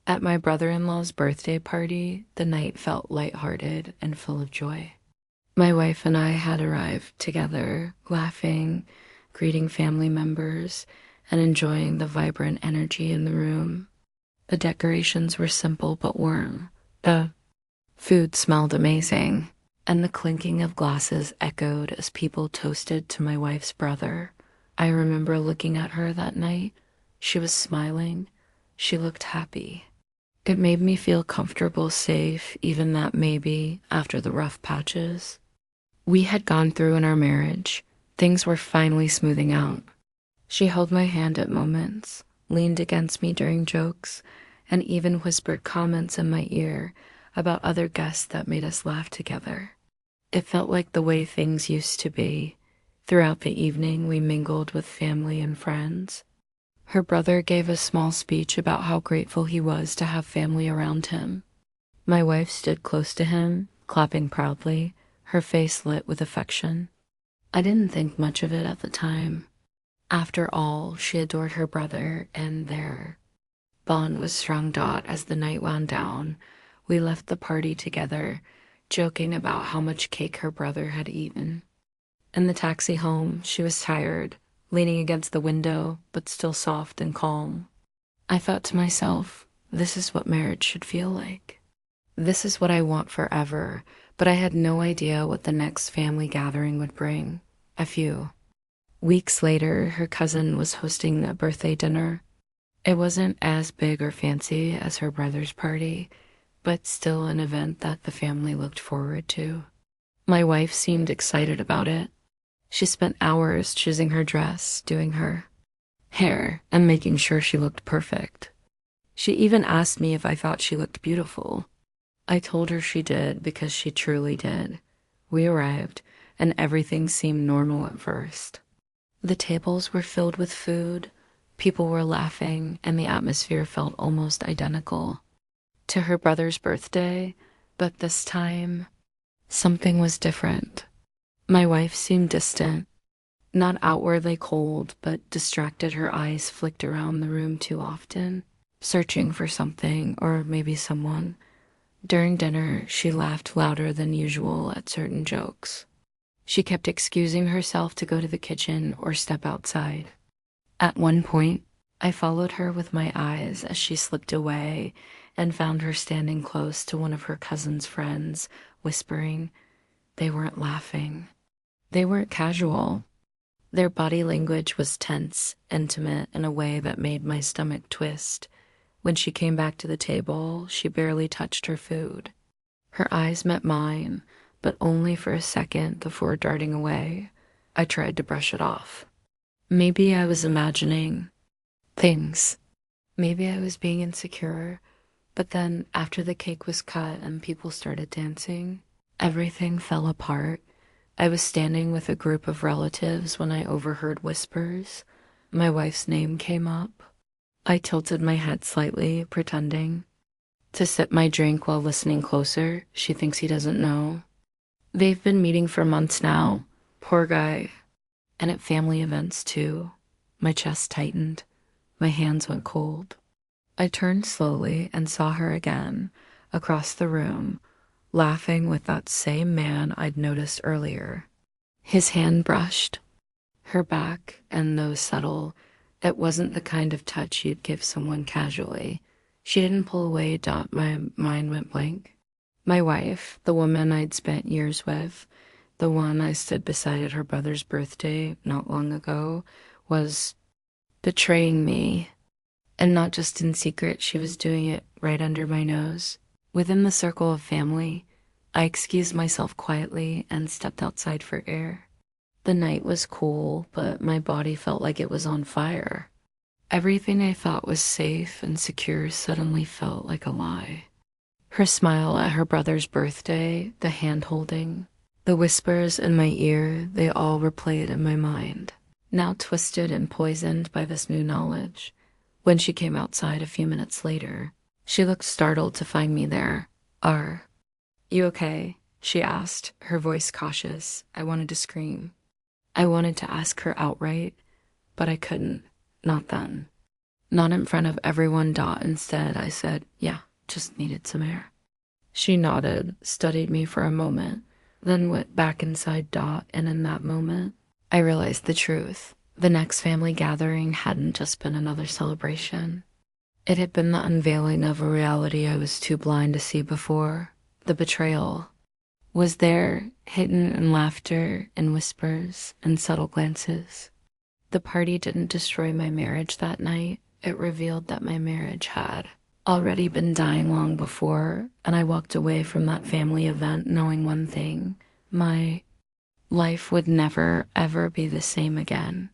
At my brother-in-law's birthday party, the night felt lighthearted and full of joy. My wife and I had arrived together, laughing, greeting family members, and enjoying the vibrant energy in the room. The decorations were simple but warm. The food smelled amazing, and the clinking of glasses echoed as people toasted to my wife's brother. I remember looking at her that night. She was smiling. She looked happy. It made me feel comfortable, safe, even that maybe after the rough patches we had gone through in our marriage, things were finally smoothing out. She held my hand at moments, leaned against me during jokes, and even whispered comments in my ear about other guests that made us laugh together. It felt like the way things used to be. Throughout the evening, we mingled with family and friends. Her brother gave a small speech about how grateful he was to have family around him. My wife stood close to him, clapping proudly, her face lit with affection. I didn't think much of it at the time. After all, she adored her brother, and their bond was strung taut as the night wound down. We left the party together, joking about how much cake her brother had eaten. In the taxi home, she was tired, leaning against the window, but still soft and calm. I thought to myself, this is what marriage should feel like. This is what I want forever, but I had no idea what the next family gathering would bring. A few weeks later, her cousin was hosting a birthday dinner. It wasn't as big or fancy as her brother's party, but still an event that the family looked forward to. My wife seemed excited about it. She spent hours choosing her dress, doing her hair, and making sure she looked perfect. She even asked me if I thought she looked beautiful. I told her she did because she truly did. We arrived, and everything seemed normal at first. The tables were filled with food, people were laughing, and the atmosphere felt almost identical to her brother's birthday, but this time, something was different. My wife seemed distant, not outwardly cold, but distracted. Her eyes flicked around the room too often, searching for something or maybe someone. During dinner, she laughed louder than usual at certain jokes. She kept excusing herself to go to the kitchen or step outside. At one point, I followed her with my eyes as she slipped away and found her standing close to one of her cousin's friends, whispering. They weren't laughing. They weren't casual. Their body language was tense, intimate, in a way that made my stomach twist. When she came back to the table, she barely touched her food. Her eyes met mine, but only for a second before darting away. I tried to brush it off. Maybe I was imagining things. Maybe I was being insecure. But then, after the cake was cut and people started dancing, everything fell apart. I was standing with a group of relatives when I overheard whispers. My wife's name came up. I tilted my head slightly, pretending to sip my drink while listening closer. She thinks he doesn't know. They've been meeting for months now. Poor guy. And at family events, too. My chest tightened. My hands went cold. I turned slowly and saw her again, across the room, laughing with that same man I'd noticed earlier. His hand brushed her back, and though subtle, it wasn't the kind of touch you'd give someone casually. She didn't pull away. My mind went blank. My wife, the woman I'd spent years with, the one I stood beside at her brother's birthday not long ago, was betraying me. And not just in secret, she was doing it right under my nose. Within the circle of family, I excused myself quietly and stepped outside for air. The night was cool, but my body felt like it was on fire. Everything I thought was safe and secure suddenly felt like a lie. Her smile at her brother's birthday, the hand-holding, the whispers in my ear, they all replayed in my mind, now twisted and poisoned by this new knowledge. When she came outside a few minutes later, she looked startled to find me there. You okay?" she asked, her voice cautious. I wanted to scream. I wanted to ask her outright, but I couldn't. Not then. Not in front of everyone, Dot. Instead, I said, yeah, just needed some air. She nodded, studied me for a moment, then went back inside Dot, and in that moment, I realized the truth. The next family gathering hadn't just been another celebration. It had been the unveiling of a reality I was too blind to see before. The betrayal was there, hidden in laughter and whispers and subtle glances. The party didn't destroy my marriage that night. It revealed that my marriage had already been dying long before, and I walked away from that family event knowing one thing: my life would never, ever be the same again.